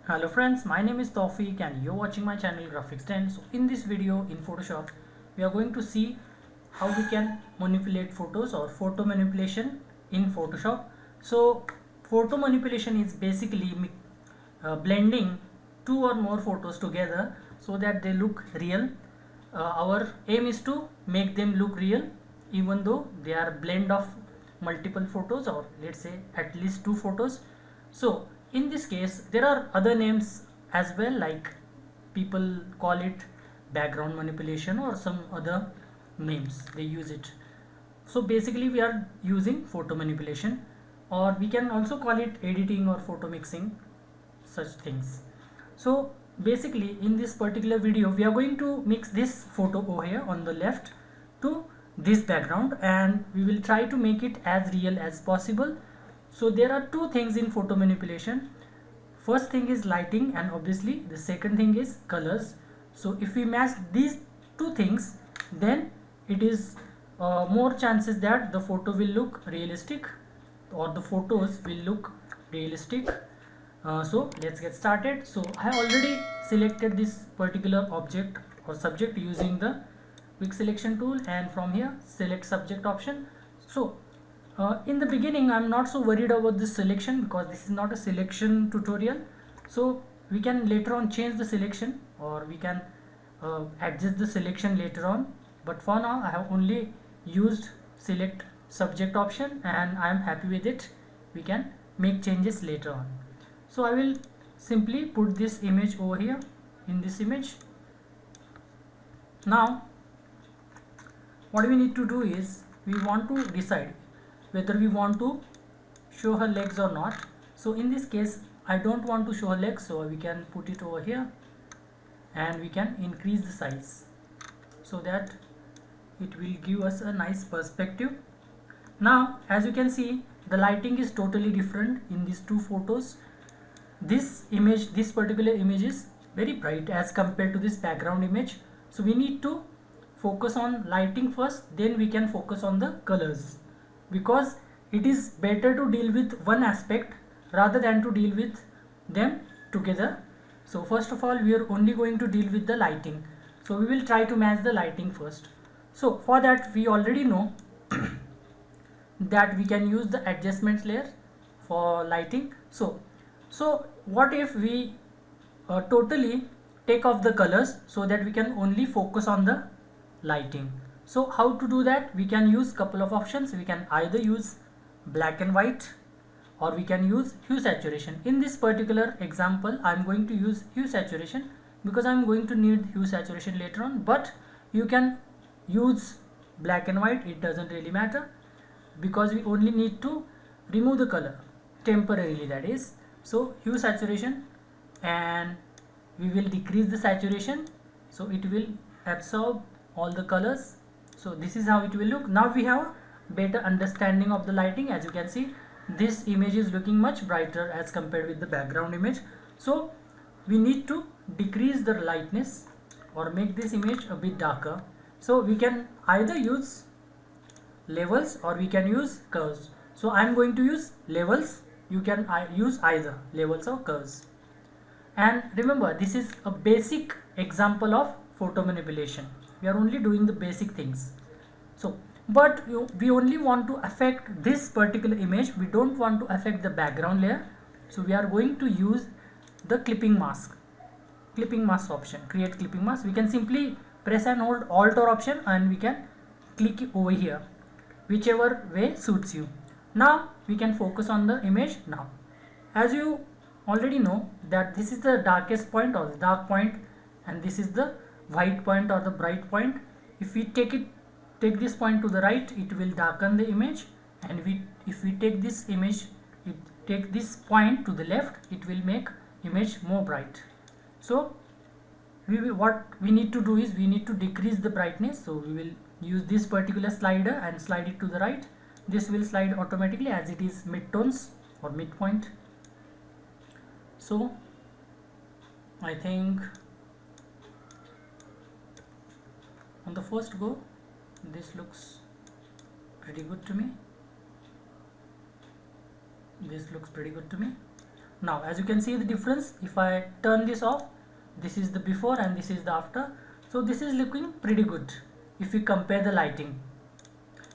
Hello friends, my name is Tawfiq and you're watching my channel Graphics 10. So in this video in Photoshop, we are going to see how we can manipulate photos or photo manipulation in Photoshop. So photo manipulation is basically blending two or more photos together so that they look real. Our aim is to make them look real even though they are blend of multiple photos, or let's say at least two photos. So in this case there are other names as well, like people call it background manipulation or some other names they use it. So basically we are using photo manipulation, or we can also call it editing or photo mixing, such things. So basically in this particular video we are going to mix this photo over here on the left to this background, and we will try to make it as real as possible. So there are two things in photo manipulation. First thing is lighting, and obviously the second thing is colors. So if we match these two things, then it is more chances that the photo will look realistic or the photos will look realistic. So let's get started. So I have already selected this particular object or subject using the quick selection tool, and from here select subject option. So in the beginning I'm not so worried about this selection because this is not a selection tutorial. So we can later on change the selection, or we can adjust the selection later on, but for now I have only used select subject option and I am happy with it. We can make changes later on. So I will simply put this image over here in this image. Now what we need to do is we want to decide whether we want to show her legs or not. So in this case I don't want to show her legs, so we can put it over here and we can increase the size so that it will give us a nice perspective. Now as you can see, the lighting is totally different in these two photos. This image, this particular image is very bright as compared to this background image. So we need to focus on lighting first, then we can focus on the colors, because it is better to deal with one aspect rather than to deal with them together. So first of all we are only going to deal with the lighting. So we will try to match the lighting first. So for that we already know that we can use the adjustments layer for lighting. So what if we totally take off the colors so that we can only focus on the lighting? So how to do that? We can use couple of options. We can either use black and white, or we can use hue saturation. In this particular example I'm going to use hue saturation because I'm going to need hue saturation later on, but you can use black and white, it doesn't really matter, because we only need to remove the color temporarily, that is. So hue saturation, and we will decrease the saturation so it will absorb all the colors. So this is how it will look. Now we have better understanding of the lighting. As you can see, this image is looking much brighter as compared with the background image. So we need to decrease the lightness or make this image a bit darker. So we can either use levels or we can use curves. So I'm going to use levels. You can use either levels or curves. And remember, this is a basic example of photo manipulation. We are only doing the basic things. So but we only want to affect this particular image, we don't want to affect the background layer. So we are going to use the clipping mask option, create clipping mask. We can simply press and hold alt or option and we can click over here, whichever way suits you. Now we can focus on the image. Now as you already know that this is the darkest point or the dark point, and this is the white point or the bright point. If we take this point to the right, it will darken the image, and if we take this point to the left, it will make image more bright. So what we need to do is we need to decrease the brightness. So we will use this particular slider and slide it to the right. This will slide automatically as it is midtones or midpoint. So I think on the first go this looks pretty good to me. Now as you can see the difference, if I turn this off, this is the before and this is the after. So this is looking pretty good if we compare the lighting.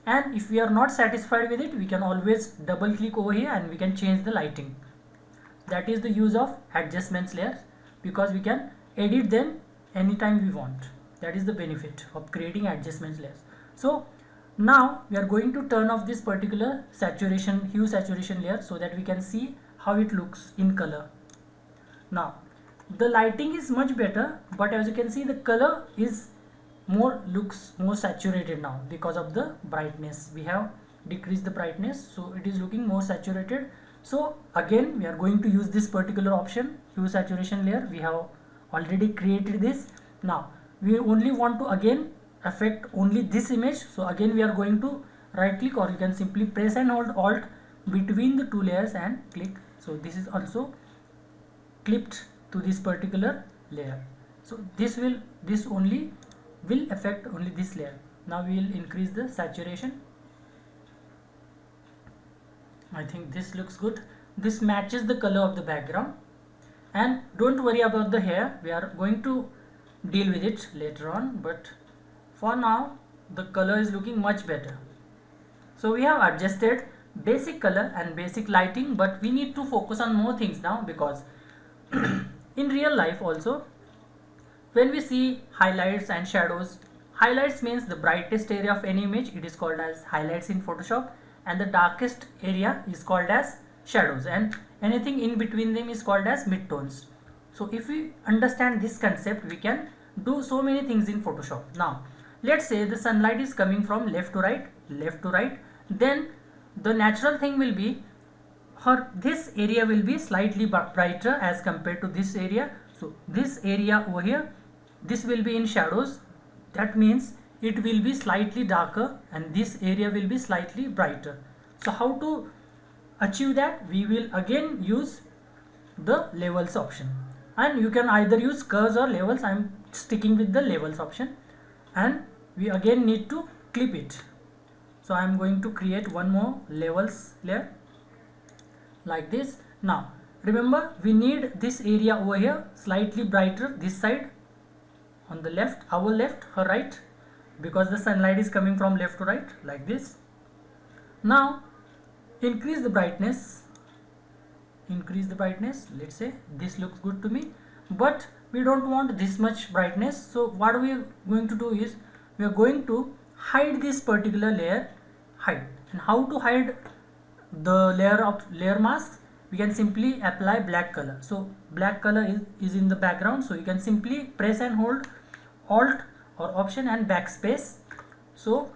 And if we are not satisfied with it, we can always double click over here and we can change the lighting. That is the use of adjustments layers, because we can edit them anytime we want. That is the benefit of creating adjustments layers. So now we are going to turn off this particular hue saturation layer so that we can see how it looks in color. Now the lighting is much better, but as you can see the color is looks more saturated now because of the brightness. We have decreased the brightness, so it is looking more saturated. So again we are going to use this particular option, hue saturation layer. We have already created this. Now we only want to again affect only this image, so again we are going to right click, or you can simply press and hold Alt between the two layers and click. So this is also clipped to this particular layer. So this only will affect only this layer. Now we will increase the saturation. I think this looks good. This matches the color of the background. And don't worry about the hair, we are going to deal with it later on, but for now the color is looking much better. So we have adjusted basic color and basic lighting, but we need to focus on more things now, because in real life also when we see highlights and shadows, highlights means the brightest area of any image, it is called as highlights in Photoshop, and the darkest area is called as shadows, and anything in between them is called as midtones. So if we understand this concept, we can do so many things in Photoshop. Now let's say the sunlight is coming from left to right, then the natural thing will be this area will be slightly brighter as compared to this area. So this area over here, this will be in shadows, that means it will be slightly darker, and this area will be slightly brighter. So how to achieve that? We will again use the levels option, and you can either use curves or levels. I am sticking with the levels option, and we again need to clip it. So I am going to create one more levels layer like this. Now remember, we need this area over here slightly brighter, this side on the left, our left, her right, because the sunlight is coming from left to right like this. Now increase the brightness, let's say this looks good to me, but we don't want this much brightness. So what we are going to do is, we are going to hide this particular layer, and how to hide the layer mask? We can simply apply black color. So black color is in the background, so you can simply press and hold Alt or Option and backspace, so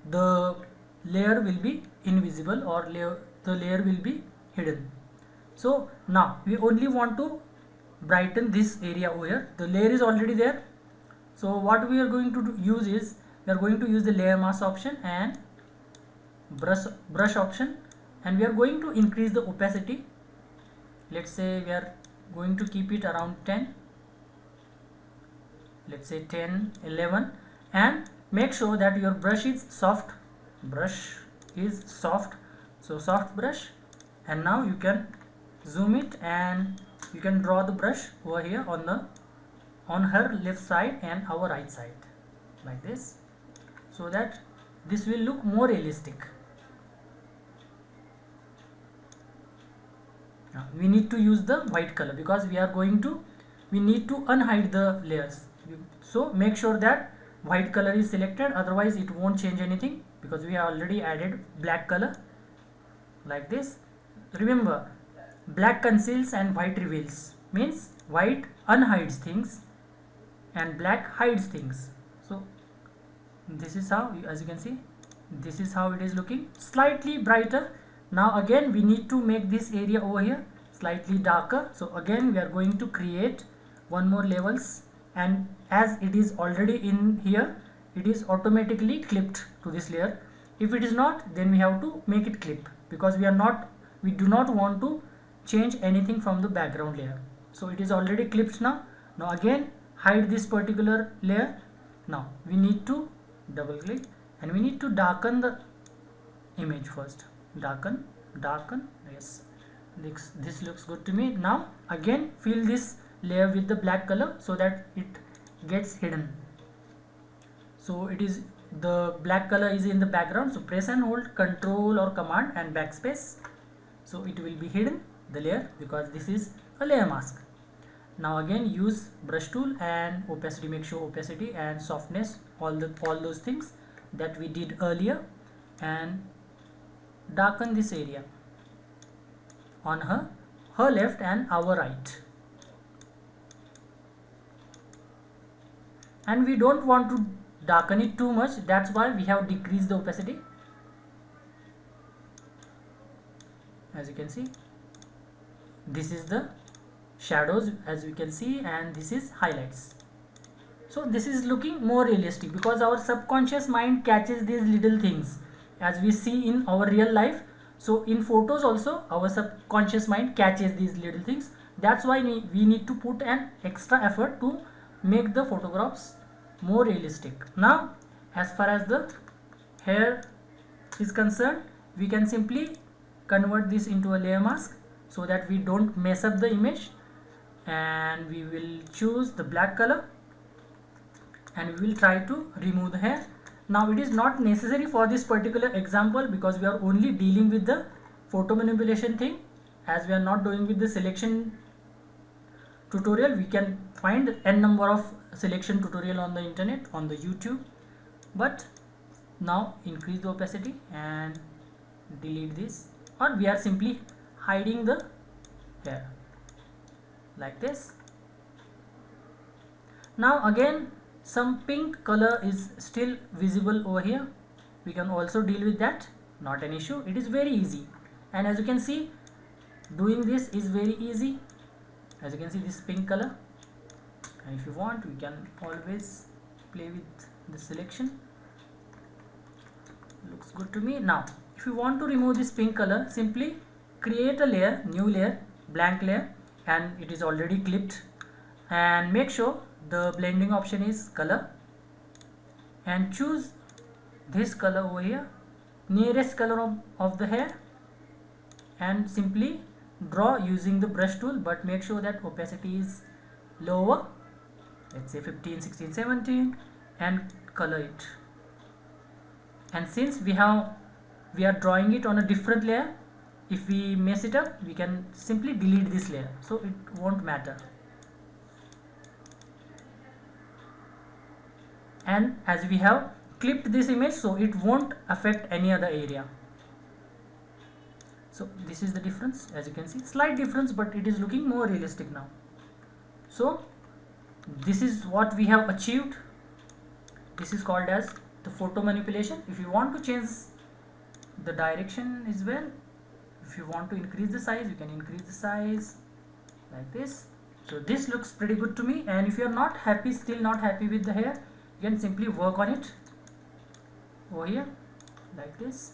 the layer will be invisible, or the layer will be hidden. So now we only want to brighten this area over here. The layer is already there, so what we are going to use is, we are going to use the layer mask option and brush option, and we are going to increase the opacity. Let's say we are going to keep it around 10, let's say 10, 11, and make sure that your brush is soft. So soft brush, and now you can zoom it and you can draw the brush over here on her left side and our right side like this, so that this will look more realistic. Now we need to use the white color, because we need to unhide the layers. So make sure that white color is selected, otherwise it won't change anything, because we have already added black color like this. Remember, black conceals and white reveals, means white unhides things and black hides things. So this is how, as you can see, this is how it is looking, slightly brighter. Now again we need to make this area over here slightly darker. So again we are going to create one more levels, and as it is already in here, it is automatically clipped to this layer. If it is not, then we have to make it clip, because we do not want to change anything from the background layer. So it is already clipped now. Now again hide this particular layer. Now we need to double click and we need to darken the image first. Darken, yes. This looks good to me. Now again fill this layer with the black color so that it gets hidden. So it is, the black color is in the background, so press and hold Control or Command and backspace, so it will be hidden the layer, because this is a layer mask. Now again use brush tool and opacity, make sure opacity and softness, all those things that we did earlier, and darken this area on her left and our right. And we don't want to darken it too much, that's why we have decreased the opacity. As you can see, this is the shadows as we can see, and this is highlights. So this is looking more realistic because our subconscious mind catches these little things as we see in our real life. So in photos also our subconscious mind catches these little things. That's why we need to put an extra effort to make the photographs more realistic. Now as far as the hair is concerned, we can simply convert this into a layer mask so that we don't mess up the image, and we will choose the black color and we will try to remove the hair. Now it is not necessary for this particular example because we are only dealing with the photo manipulation thing. As we are not doing with the selection tutorial, we can find n number of selection tutorial on the internet, on the YouTube. But now increase the opacity and delete this, or we are simply hiding the hair like this. Now again some pink color is still visible over here, we can also deal with that, not an issue. It is very easy, and as you can see doing this is very easy. As you can see this pink color, and if you want we can always play with the selection. Looks good to me. Now if you want to remove this pink color, simply create a layer, new layer, blank layer, and it is already clipped, and make sure the blending option is color, and choose this color over here, nearest color of the hair, and simply draw using the brush tool, but make sure that opacity is lower, let's say 15, 16, 17, and color it. And since we are drawing it on a different layer, if we mess it up we can simply delete this layer, so it won't matter. And as we have clipped this image, so it won't affect any other area. So this is the difference, as you can see, slight difference, but it is looking more realistic now. So this is what we have achieved. This is called as the photo manipulation. If you want to change the direction as well, if you want to increase the size, you can increase the size like this. So this looks pretty good to me, and if you are not happy, still not happy with the hair, you can simply work on it over here like this.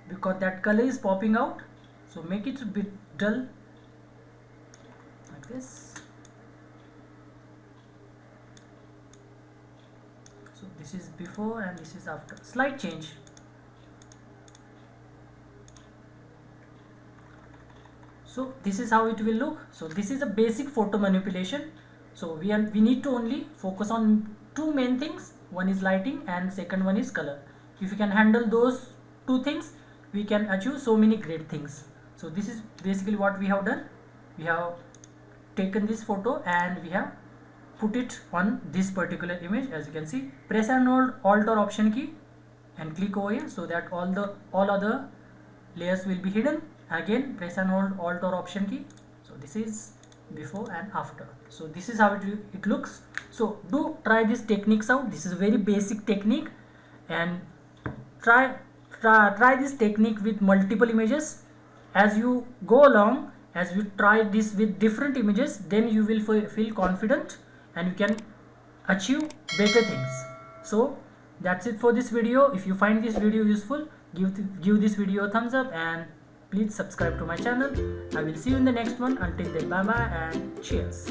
Because that color is popping out, so make it a bit dull like this. So this is before and this is after, slight change. So this is how it will look. So this is a basic photo manipulation. So we need to only focus on two main things. One is lighting and second one is color. If you can handle those two things, we can achieve so many great things. So this is basically what we have done. We have taken this photo and we have put it on this particular image. As you can see, press and hold Alt or Option key and click over here so that all other layers will be hidden. Again press and hold Alt or Option key. So this is before and after. So this is how it looks. So do try these techniques out. This is a very basic technique, and try this technique with multiple images. As you go along, as you try this with different images, then you will feel confident and you can achieve better things. So that's it for this video. If you find this video useful, give this video a thumbs up and please subscribe to my channel. I will see you in the next one. Until then, bye bye and cheers.